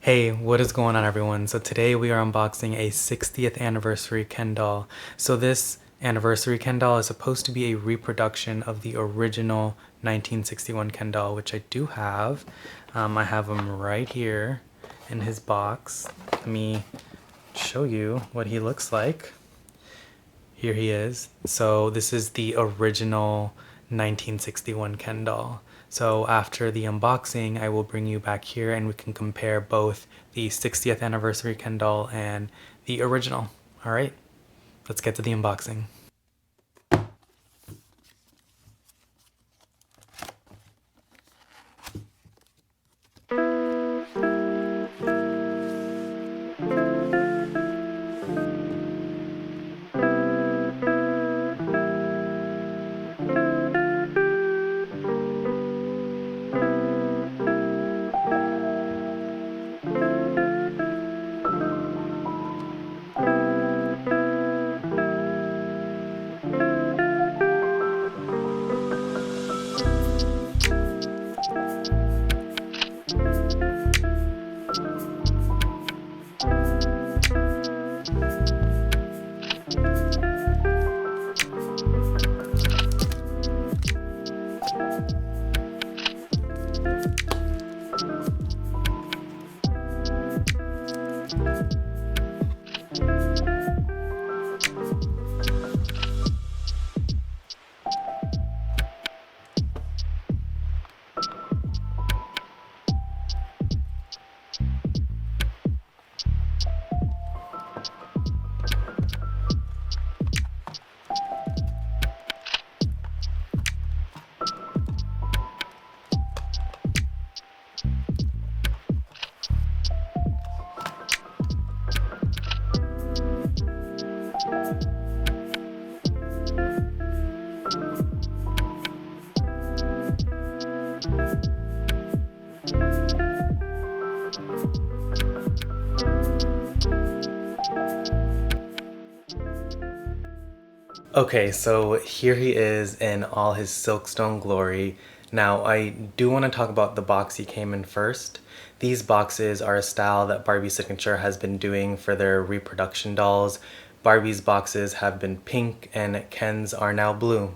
Hey, what is going on everyone? So today we are unboxing a 60th anniversary Ken doll. So this anniversary Ken doll is supposed to be a reproduction of the original 1961 Ken doll, which I do have. I have him right here in his box. Let me show you what he looks like. Here he is. So this is the original 1961 Ken doll. So after the unboxing, I will bring you back here and we can compare both the 60th anniversary Ken doll and the original. All right, let's get to the unboxing. Okay, so here he is in all his Silkstone glory. Now, I do want to talk about the box he came in first. These boxes are a style that Barbie Signature has been doing for their reproduction dolls. Barbie's boxes have been pink and Ken's are now blue.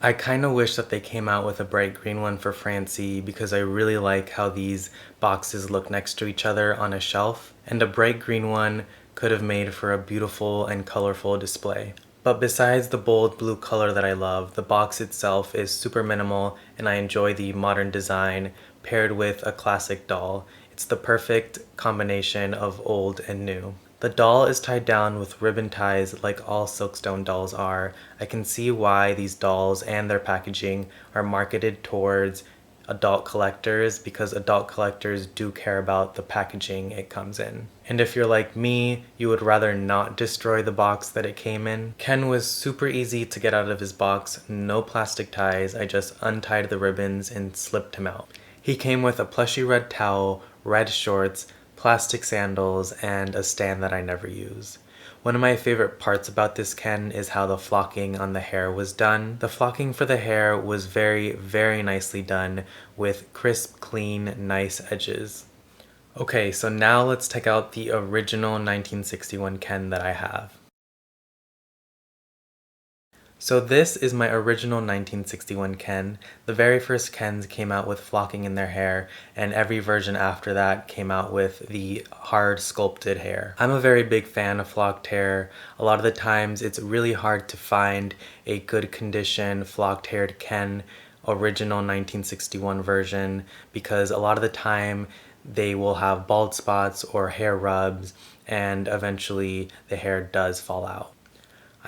I kind of wish that they came out with a bright green one for Francie because I really like how these boxes look next to each other on a shelf, and a bright green one could have made for a beautiful and colorful display. But besides the bold blue color that I love, the box itself is super minimal and I enjoy the modern design paired with a classic doll. It's the perfect combination of old and new. The doll is tied down with ribbon ties like all Silkstone dolls are. I can see why these dolls and their packaging are marketed towards adult collectors because adult collectors do care about the packaging it comes in. And if you're like me, you would rather not destroy the box that it came in. Ken was super easy to get out of his box, no plastic ties. I just untied the ribbons and slipped him out. He came with a plushy red towel, red shorts, plastic sandals, and a stand that I never use. One of my favorite parts about this Ken is how the flocking on the hair was done. The flocking for the hair was very, very nicely done with crisp, clean, nice edges. Okay, so now let's take out the original 1961 Ken that I have. So this is my original 1961 Ken. The very first Kens came out with flocking in their hair, and every version after that came out with the hard sculpted hair. I'm a very big fan of flocked hair. A lot of the times it's really hard to find a good condition flocked haired Ken original 1961 version because a lot of the time they will have bald spots or hair rubs and eventually the hair does fall out.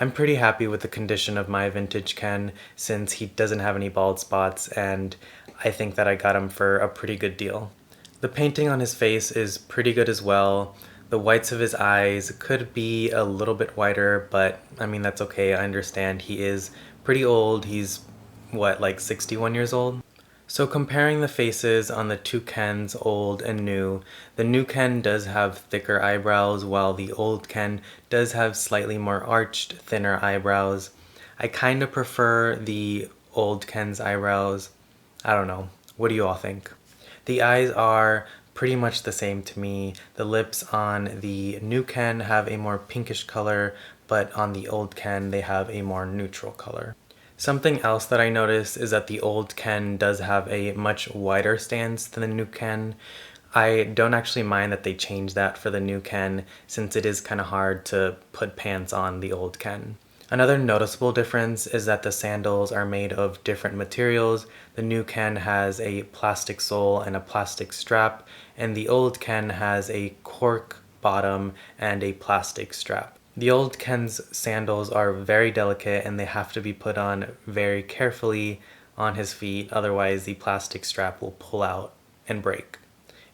I'm pretty happy with the condition of my vintage Ken since he doesn't have any bald spots and I think that I got him for a pretty good deal. The painting on his face is pretty good as well. The whites of his eyes could be a little bit whiter, but I mean that's okay. I understand he is pretty old. He's what, like 61 years old? So comparing the faces on the two Kens, old and new, the new Ken does have thicker eyebrows while the old Ken does have slightly more arched, thinner eyebrows. I kind of prefer the old Ken's eyebrows. I don't know. What do you all think? The eyes are pretty much the same to me. The lips on the new Ken have a more pinkish color, but on the old Ken they have a more neutral color. Something else that I noticed is that the old Ken does have a much wider stance than the new Ken. I don't actually mind that they changed that for the new Ken, since it is kind of hard to put pants on the old Ken. Another noticeable difference is that the sandals are made of different materials. The new Ken has a plastic sole and a plastic strap, and the old Ken has a cork bottom and a plastic strap. The old Ken's sandals are very delicate and they have to be put on very carefully on his feet, otherwise the plastic strap will pull out and break.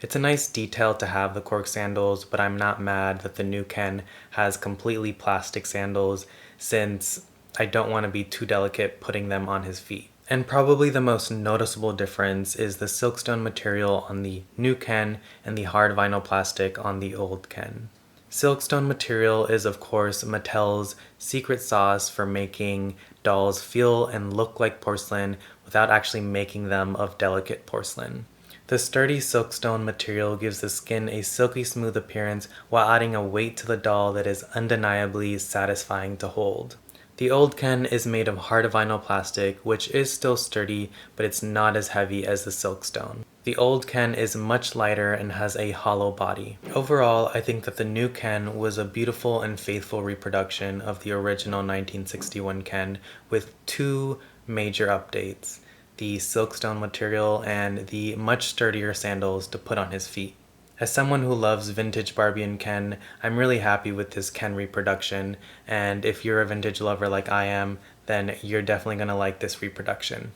It's a nice detail to have the cork sandals, but I'm not mad that the new Ken has completely plastic sandals, since I don't want to be too delicate putting them on his feet. And probably the most noticeable difference is the Silkstone material on the new Ken and the hard vinyl plastic on the old Ken. Silkstone material is of course Mattel's secret sauce for making dolls feel and look like porcelain without actually making them of delicate porcelain. The sturdy silkstone material gives the skin a silky smooth appearance while adding a weight to the doll that is undeniably satisfying to hold. The old Ken is made of hard vinyl plastic, which is still sturdy, but it's not as heavy as the Silkstone. The old Ken is much lighter and has a hollow body. Overall, I think that the new Ken was a beautiful and faithful reproduction of the original 1961 Ken with two major updates: the Silkstone material and the much sturdier sandals to put on his feet. As someone who loves vintage Barbie and Ken, I'm really happy with this Ken reproduction, and if you're a vintage lover like I am, then you're definitely going to like this reproduction.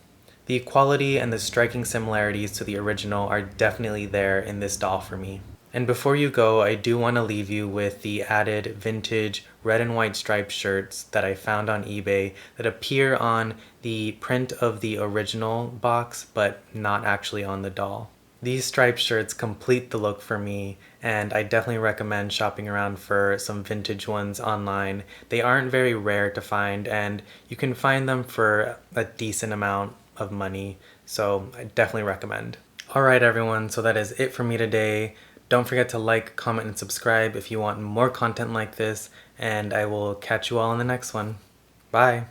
The quality and the striking similarities to the original are definitely there in this doll for me. And before you go, I do want to leave you with the added vintage red and white striped shirts that I found on eBay that appear on the print of the original box, but not actually on the doll. These striped shirts complete the look for me, and I definitely recommend shopping around for some vintage ones online. They aren't very rare to find, and you can find them for a decent amount of money, so I definitely recommend. Alright everyone, so that is it for me today. Don't forget to like, comment, and subscribe if you want more content like this, and I will catch you all in the next one. Bye!